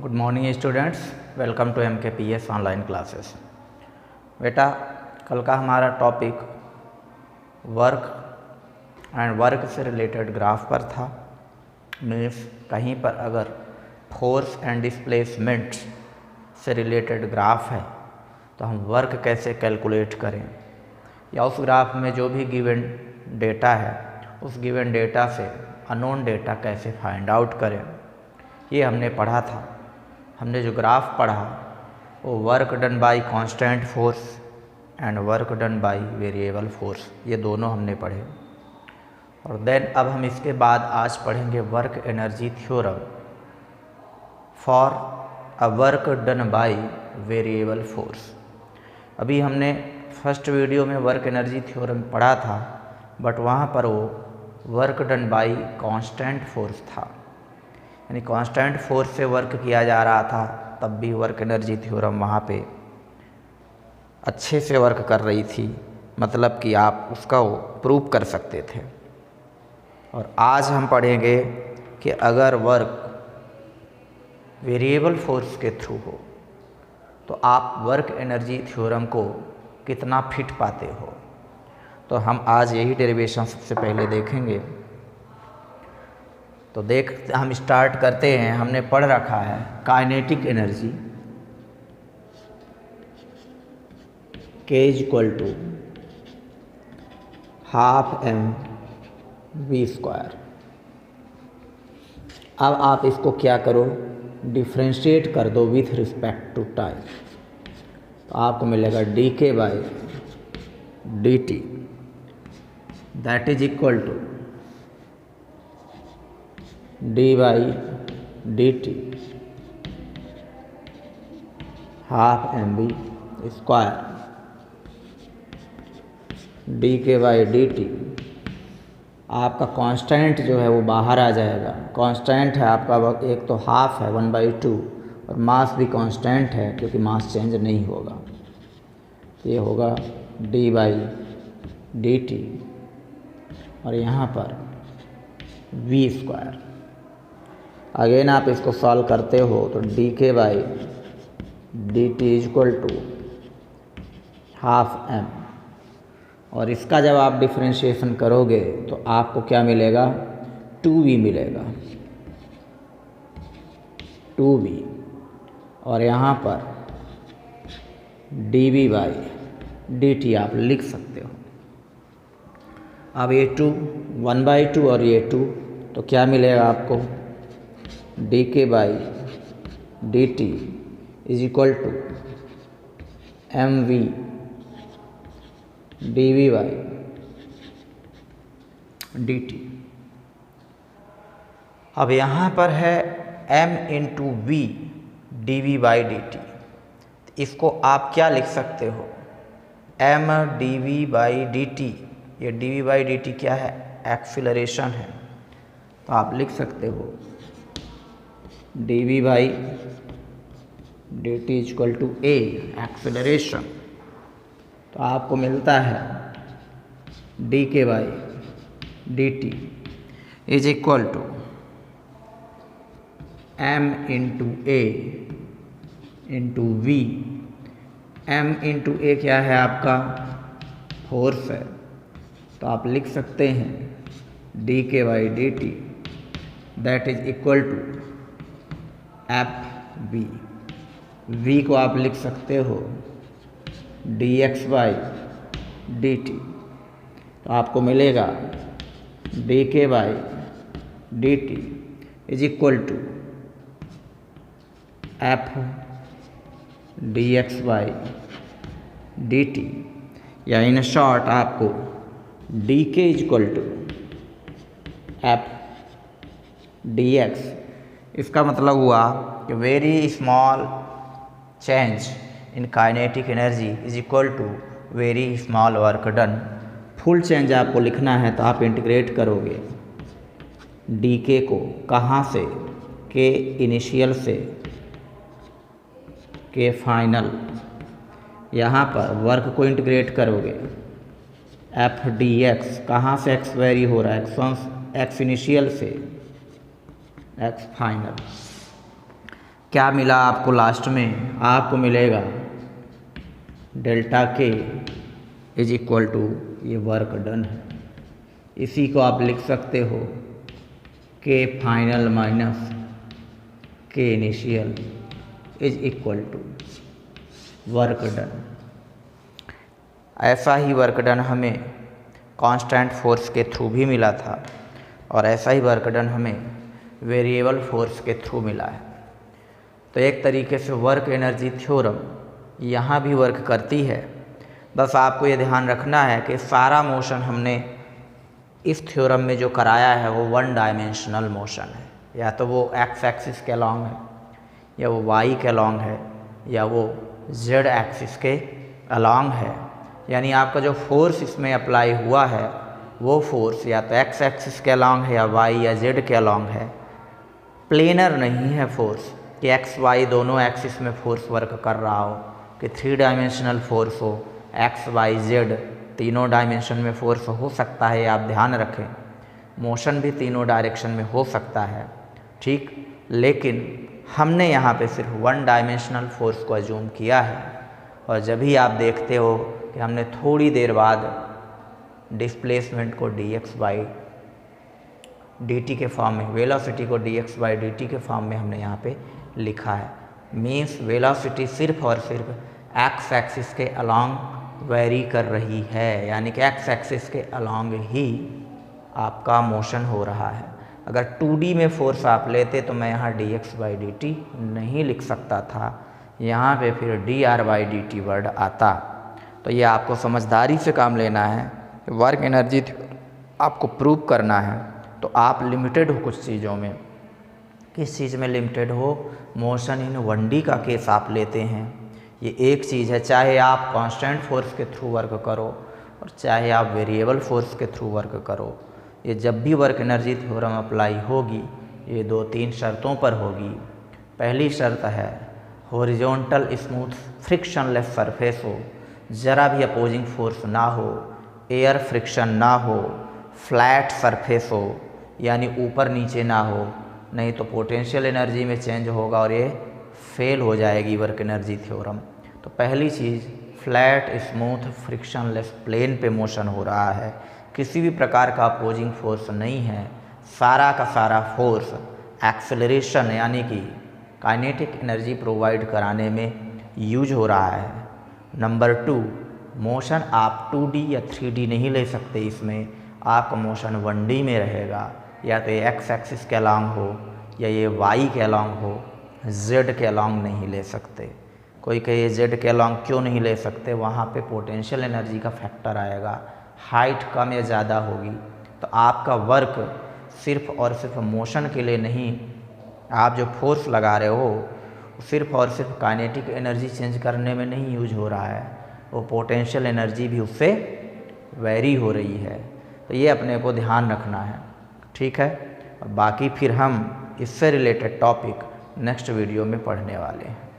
Good morning students, welcome to MKPS online classes. बेटा, कल का हमारा टॉपिक वर्क एंड वर्क से रिलेटेड ग्राफ पर था। मीन्स कहीं पर अगर फोर्स एंड डिस्प्लेसमेंट से रिलेटेड ग्राफ है तो हम वर्क कैसे कैलकुलेट करें, या उस ग्राफ में जो भी गिवन डेटा है उस गिवन डेटा से अननोन डेटा कैसे फाइंड आउट करें, ये हमने पढ़ा था। हमने जो ग्राफ पढ़ा वो work done by constant force and work done by variable force, ये दोनों हमने पढ़े। और देन अब हम इसके बाद आज पढ़ेंगे work energy theorem for a work done by variable force. अभी हमने फर्स्ट वीडियो में वर्क एनर्जी थ्योरम पढ़ा था, बट वहाँ पर वो work done by constant force था, यानी कांस्टेंट फोर्स से वर्क किया जा रहा था। तब भी वर्क एनर्जी थ्योरम वहाँ पे अच्छे से वर्क कर रही थी, मतलब कि आप उसका वो प्रूव कर सकते थे। और आज हम पढ़ेंगे कि अगर वर्क वेरिएबल फोर्स के थ्रू हो तो आप वर्क एनर्जी थ्योरम को कितना फिट पाते हो। तो हम आज यही डेरिवेशन सबसे पहले देखेंगे। तो हम स्टार्ट करते हैं। हमने पढ़ रखा है काइनेटिक एनर्जी K = ½mv²। अब आप इसको क्या करो, डिफ्रेंशिएट कर दो विथ रिस्पेक्ट टू टाइम, तो आपको मिलेगा dk/dt that is equal to d/dt ½ mv²। dk/dt आपका कांस्टेंट जो है वो बाहर आ जाएगा। कांस्टेंट है आपका, एक तो हाफ है 1/2, और मास भी कांस्टेंट है क्योंकि मास चेंज नहीं होगा। तो ये होगा d/dt और यहाँ पर v²। अगेन आप इसको सॉल्व करते हो तो dk/dt = ½ m, और इसका जब आप डिफ्रेंशिएशन करोगे तो आपको क्या मिलेगा, 2v मिलेगा, 2v। और यहाँ पर dv/dt आप लिख सकते हो। अब ये 2 1/2 और ये 2, तो क्या मिलेगा आपको, dk/dt = mv dv/dt। अब यहाँ पर है m × v dv/dt, इसको आप क्या लिख सकते हो, m dv/dt। ये dv/dt क्या है, एक्सीलरेशन है, तो आप लिख सकते हो dv/dt = a एक्सीलरेशन। तो आपको मिलता है dk/dt = m × a × v। m × a क्या है आपका, फोर्स है, तो आप लिख सकते हैं dk/dt that is equal to fv। v को आप लिख सकते हो dx/dt, तो आपको मिलेगा dk/dt = f dx/dt, या इन शॉर्ट आपको dk = f dx। इसका मतलब हुआ कि very small change in kinetic energy is equal to very small work done. Full change आपको लिखना है तो आप इंटीग्रेट करोगे dk को कहाँ से, के इनिशियल से के फाइनल, यहाँ पर वर्क को इंटीग्रेट करोगे f dx, कहाँ से x वेरी हो रहा है, x इनिशियल से x फाइनल। क्या मिला आपको लास्ट में? आपको मिलेगा delta K is equal to ये वर्क डन है। इसी को आप लिख सकते हो K final minus K initial is equal to work done. ऐसा ही वर्क डन हमें कांस्टेंट फोर्स के थ्रू भी मिला था और ऐसा ही वर्क डन हमें वेरिएबल फोर्स के थ्रू मिला है। तो एक तरीके से वर्क एनर्जी थ्योरम यहाँ भी वर्क करती है। बस आपको ये ध्यान रखना है कि सारा मोशन हमने इस थ्योरम में जो कराया है वो वन डायमेंशनल मोशन है, या तो वो एक्स एक्सिस के अलॉन्ग है, या वो वाई के अलॉन्ग है, या वो जेड एक्सिस के अलॉन्ग है। यानी आपका जो फोर्स इसमें अप्लाई हुआ है वो फोर्स या तो एक्स एक्सिस के अलॉन्ग है या वाई या जेड के अलॉन्ग है। प्लेनर नहीं है फोर्स कि एक्स वाई दोनों एक्सिस में फोर्स वर्क कर रहा हो, कि थ्री डायमेंशनल फोर्स हो, एक्स वाई जेड तीनों डायमेंशन में फोर्स हो सकता है। आप ध्यान रखें, मोशन भी तीनों डायरेक्शन में हो सकता है, ठीक। लेकिन हमने यहाँ पे सिर्फ वन डायमेंशनल फोर्स को अज्यूम किया है। और जब भी आप देखते हो कि हमने थोड़ी देर बाद डिस्प्लेसमेंट को dx बाई dt के फॉर्म में, वेलोसिटी को dx बाई dt के फॉर्म में हमने यहाँ पे लिखा है। मीन्स वेलोसिटी सिर्फ और सिर्फ एक्स एक्सिस के अलॉन्ग वेरी कर रही है, यानी कि एक्स एक्सिस के अलॉन्ग ही आपका मोशन हो रहा है। अगर 2D में फोर्स आप लेते तो मैं यहाँ dx बाई dt नहीं लिख सकता था, यहाँ पे फिर dr बाई dt वर्ड आता। तो ये आपको समझदारी से काम लेना है। वर्क एनर्जी आपको प्रूव करना है तो आप लिमिटेड हो कुछ चीज़ों में। किस चीज़ में लिमिटेड हो? मोशन इन 1D का केस आप लेते हैं, ये एक चीज़ है। चाहे आप कांस्टेंट फोर्स के थ्रू वर्क करो और चाहे आप वेरिएबल फोर्स के थ्रू वर्क करो, ये जब भी वर्क एनर्जी थ्योरम अप्लाई होगी ये 2-3 शर्तों पर होगी। पहली शर्त है हॉरिजॉन्टल स्मूथ फ्रिक्शनलेस सरफेस हो, ज़रा भी अपोजिंग फोर्स ना हो, एयर फ्रिक्शन ना हो, फ्लैट सरफेस हो यानी ऊपर नीचे ना हो, नहीं तो पोटेंशियल एनर्जी में चेंज होगा और ये फेल हो जाएगी वर्क एनर्जी थ्योरम। तो पहली चीज़, फ्लैट स्मूथ फ्रिक्शनलेस प्लेन पे मोशन हो रहा है, किसी भी प्रकार का अपोजिंग फोर्स नहीं है, सारा का सारा फोर्स एक्सेलरेशन यानी कि काइनेटिक एनर्जी प्रोवाइड कराने में यूज हो रहा है। नंबर 2, मोशन आप 2D या 3D नहीं ले सकते, इसमें आपका मोशन 1D में रहेगा, या तो ये एक्स एक्सिस के अलॉन्ग हो या ये वाई के अलॉन्ग हो, जेड के अलॉन्ग नहीं ले सकते। कोई कहे जेड के अलॉन्ग क्यों नहीं ले सकते? वहाँ पे पोटेंशियल एनर्जी का फैक्टर आएगा, हाइट कम या ज़्यादा होगी तो आपका वर्क सिर्फ और सिर्फ मोशन के लिए नहीं, आप जो फोर्स लगा रहे हो सिर्फ और सिर्फ काइनेटिक एनर्जी चेंज करने में नहीं यूज हो रहा है, वो पोटेंशियल एनर्जी भी उससे वेरी हो रही है। तो ये अपने को ध्यान रखना है, ठीक है। बाकी फिर हम इससे रिलेटेड टॉपिक नेक्स्ट वीडियो में पढ़ने वाले हैं।